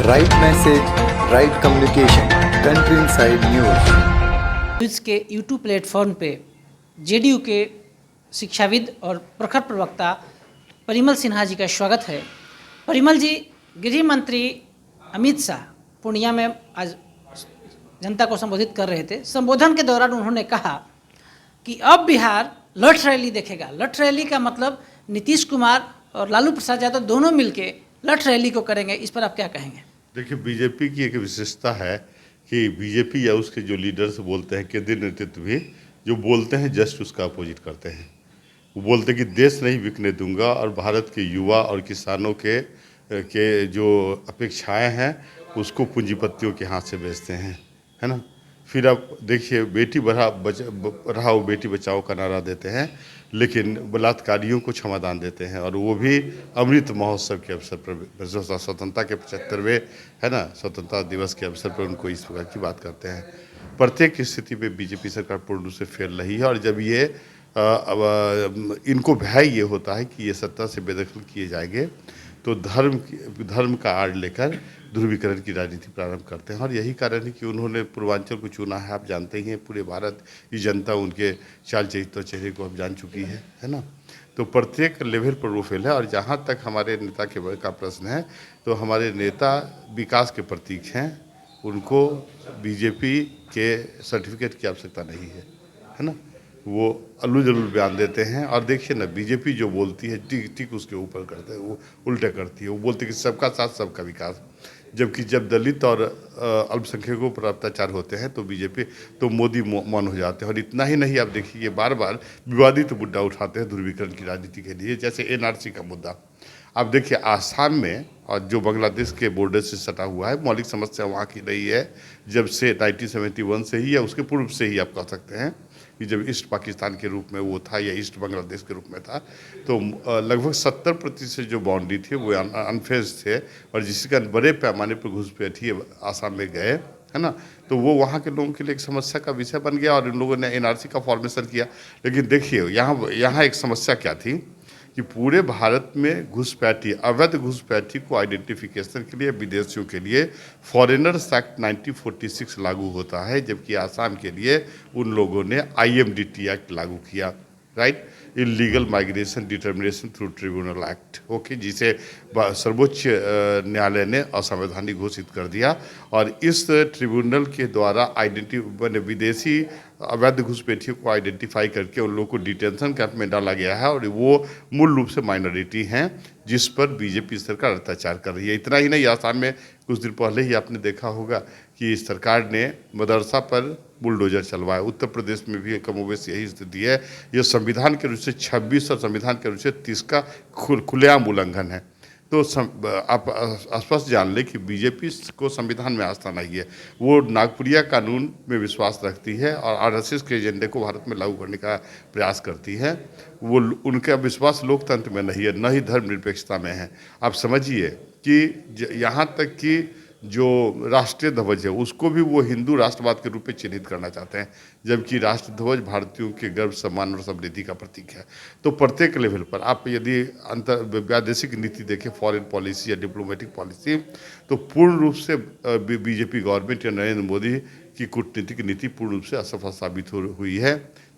Right message, right communication, country inside news. News के YouTube platform पे JDU के शिक्षाविद और प्रखर प्रवक्ता परिमल सिन्हा जी का स्वागत है। परिमल जी, गृह मंत्री अमित शाह पूर्णिया में आज जनता को संबोधित कर रहे थे। संबोधन के दौरान उन्होंने कहा कि अब बिहार लठ रैली देखेगा। लठ रैली का मतलब नीतीश कुमार और लालू प्रसाद यादव दोनों मिलके लठ रैली को करेंगे। इस पर आप क्या कहेंगे? देखिए, बीजेपी की एक विशेषता है कि बीजेपी या उसके जो लीडर्स बोलते हैं, केंद्रीय नेतृत्व भी जो बोलते हैं जस्ट उसका अपोजिट करते हैं। वो बोलते हैं कि देश नहीं बिकने दूंगा और भारत के युवा और किसानों के जो अपेक्षाएं हैं उसको पूंजीपतियों के हाथ से बेचते हैं, है ना। फिर आप देखिए, बेटी बढ़ाओ बेटी बचाओ का नारा देते हैं, लेकिन बलात्कारियों को क्षमादान देते हैं, और वो भी अमृत महोत्सव के अवसर पर, स्वतंत्रता के 75वें है ना स्वतंत्रता दिवस के अवसर पर उनको इस प्रकार की बात करते हैं। प्रत्येक स्थिति पे बीजेपी सरकार पूर्ण रूप से फेल रही है, और जब ये इनको भय ये होता है कि ये सत्ता से बेदखल किए जाएंगे तो धर्म का आड़ लेकर ध्रुवीकरण की राजनीति प्रारंभ करते हैं। और यही कारण है कि उन्होंने पूर्वांचल को चुना है। आप जानते ही हैं, पूरे भारत की जनता उनके चाल चरित्र चेहरे को अब जान चुकी है ना। तो प्रत्येक लेवल पर वो फेल है। और जहाँ तक हमारे नेता का प्रश्न है, तो हमारे नेता विकास के प्रतीक हैं। उनको बीजेपी के सर्टिफिकेट की आवश्यकता नहीं है ना। वो अल्लू जल्लू बयान देते हैं, और देखिए ना, बीजेपी जो बोलती है ठीक ठीक उसके ऊपर करते हैं, वो उल्टे करती है। वो बोलती है कि सबका साथ सबका विकास, जबकि जब दलित और अल्पसंख्यकों पर अत्याचार होते हैं तो बीजेपी तो मोदी मौन हो जाते हैं। और इतना ही नहीं, आप देखिए, ये बार बार विवादित मुद्दा उठाते हैं ध्रुवीकरण की राजनीति के लिए, जैसे एनआरसी का मुद्दा। आप देखिए, आसाम में, और जो बांग्लादेश के बॉर्डर से सटा हुआ है, मौलिक समस्या वहाँ की रही है जब से 1971 से ही, या उसके पूर्व से ही आप कह सकते हैं कि जब ईस्ट पाकिस्तान के रूप में वो था या ईस्ट बांग्लादेश के रूप में था, तो लगभग 70% जो बाउंड्री थी वो अनफेज थे, और जिसके कारण बड़े पैमाने पर घुसपैठी आसाम में गए, है ना। तो वो वहाँ के लोगों के लिए एक समस्या का विषय बन गया, और इन लोगों ने एनआरसी का फॉर्मेशन किया। लेकिन देखिए, यहाँ एक समस्या क्या थी कि पूरे भारत में घुसपैठी, अवैध घुसपैठी को आइडेंटिफिकेशन के लिए विदेशियों के लिए फॉरेनर्स एक्ट 1946 लागू होता है, जबकि आसाम के लिए उन लोगों ने आईएमडीटी एक्ट लागू किया, right, illegal migration determination through tribunal act, okay, जिसे सर्वोच्च न्यायालय ने असंवैधानिक घोषित कर दिया। और इस ट्रिब्यूनल के द्वारा विदेशी अवैध घुसपैठियों को आइडेंटिफाई करके उन लोगों को डिटेंशन कैंप में डाला गया है, और वो मूल रूप से माइनॉरिटी हैं जिस पर बीजेपी सरकार अत्याचार कर रही है। इतना ही नहीं, आसाम में कुछ दिन पहले ही आपने देखा होगा कि सरकार ने मदरसा पर बुलडोजर चलवाया। उत्तर प्रदेश में भी कमोबेश यही स्थिति है। ये संविधान के रूप से 26 और संविधान के रूप से 30 का खुलेआम उल्लंघन है। तो आप स्पष्ट जान लें कि बीजेपी को संविधान में आस्था नहीं है। वो नागपुरिया कानून में विश्वास रखती है और आरएसएस के एजेंडे को भारत में लागू करने का प्रयास करती है। वो उनका विश्वास लोकतंत्र में नहीं है, न ही धर्मनिरपेक्षता में है। आप समझिए कि यहाँ तक कि जो राष्ट्रीय ध्वज है उसको भी वो हिंदू राष्ट्रवाद के रूप में चिन्हित करना चाहते हैं, जबकि राष्ट्र ध्वज भारतीयों के गर्व, सम्मान और समृद्धि का प्रतीक है। तो प्रत्येक लेवल पर आप यदि वैदेशिक नीति देखें, फॉरेन पॉलिसी या डिप्लोमेटिक पॉलिसी, तो पूर्ण रूप से बीजेपी गवर्नमेंट या नरेंद्र मोदी की कूटनीतिक नीति पूर्ण रूप से असफल साबित हुई है।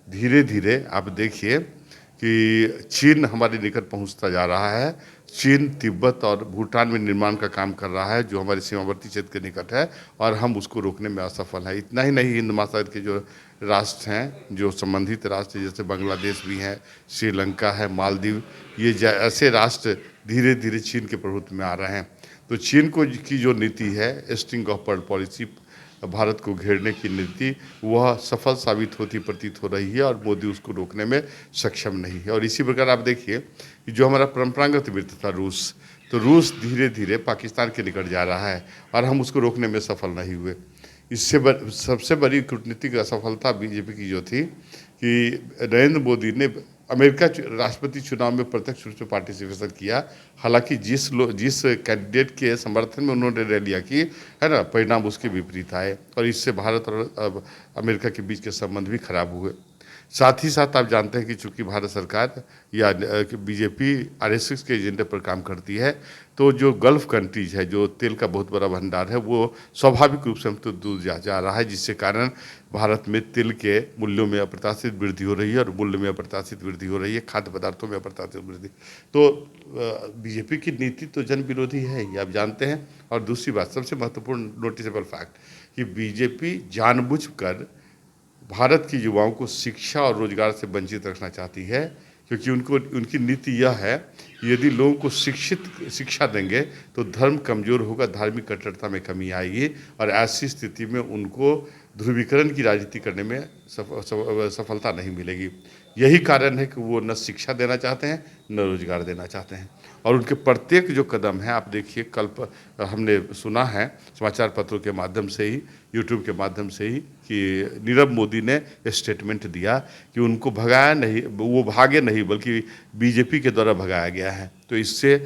धीरे धीरे आप देखिए कि चीन हमारे निकट पहुंचता जा रहा है। चीन तिब्बत और भूटान में निर्माण का काम कर रहा है, जो हमारे सीमावर्ती क्षेत्र के निकट है, और हम उसको रोकने में असफल है। इतना ही नहीं, हिंद महासागर के जो राष्ट्र हैं, जो संबंधित राष्ट्र जैसे बांग्लादेश भी हैं, श्रीलंका है, मालदीव, ये ऐसे राष्ट्र धीरे धीरे चीन के प्रभुत्व में आ रहे हैं। तो चीन की जो नीति है, string of pearl policy, Bharat को घेरने की नीति, वह सफल साबित होती प्रतीत हो रही है, और मोदी उसको रोकने में सक्षम नहीं है। और इसी प्रकार आप देखिए कि जो हमारा परंपरागत मित्र था रूस, तो रूस धीरे धीरे पाकिस्तान के निकट जा रहा है, और हम उसको रोकने में सफल नहीं हुए। इससे सबसे बड़ी कूटनीतिक असफलता बीजेपी की जो थी कि नरेंद्र मोदी ने अमेरिका राष्ट्रपति चुनाव में प्रत्यक्ष रूप से पार्टिसिपेशन किया। हालांकि जिस कैंडिडेट के समर्थन में उन्होंने रैलियां की, है ना, परिणाम उसके विपरीत आए, और इससे भारत और अमेरिका के बीच के संबंध भी खराब हुए। साथ ही साथ आप जानते हैं कि चूंकि भारत सरकार या बीजेपी आरएसएस के एजेंडे पर काम करती है, तो जो गल्फ कंट्रीज है, जो तेल का बहुत बड़ा भंडार है, वो स्वाभाविक रूप से हम तो दूर जा रहा है, जिससे कारण भारत में तेल के मूल्यों में अप्रत्याशित वृद्धि हो रही है और मूल्य में अप्रत्याशित वृद्धि हो रही है, खाद्य पदार्थों में अप्रत्याशित वृद्धि। तो बीजेपी की नीति तो जन विरोधी है, ये आप जानते हैं। और दूसरी बात, सबसे महत्वपूर्ण नोटिसेबल फैक्ट, कि बीजेपी जानबूझकर भारत के युवाओं को शिक्षा और रोजगार से वंचित रखना चाहती है, क्योंकि उनकी नीति यह है कि यदि लोगों को शिक्षा देंगे तो धर्म कमजोर होगा, धार्मिक कट्टरता में कमी आएगी, और ऐसी स्थिति में उनको ध्रुवीकरण की राजनीति करने में सफलता नहीं मिलेगी। यही कारण है कि वो न शिक्षा देना चाहते हैं, न रोजगार देना चाहते हैं। और उनके प्रत्येक जो कदम है, आप देखिए, कल हमने सुना है समाचार पत्रों के माध्यम से ही, यूट्यूब के माध्यम से ही, कि नीरव मोदी ने स्टेटमेंट दिया कि उनको भगाया नहीं, वो भागे नहीं, बल्कि बीजेपी के द्वारा भगाया गया है। तो इससे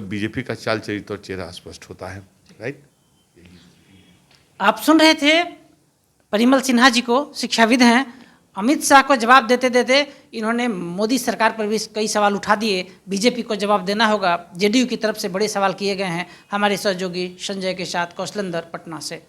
बीजेपी का चाल चरित्र और चेहरा स्पष्ट होता है। राइट, आप सुन रहे थे परिमल सिन्हा जी को, शिक्षाविद हैं। अमित शाह को जवाब देते देते इन्होंने मोदी सरकार पर भी कई सवाल उठा दिए। बीजेपी को जवाब देना होगा, जेडीयू की तरफ से बड़े सवाल किए गए हैं। हमारे सहयोगी संजय के साथ कौशलेंद्र, पटना से।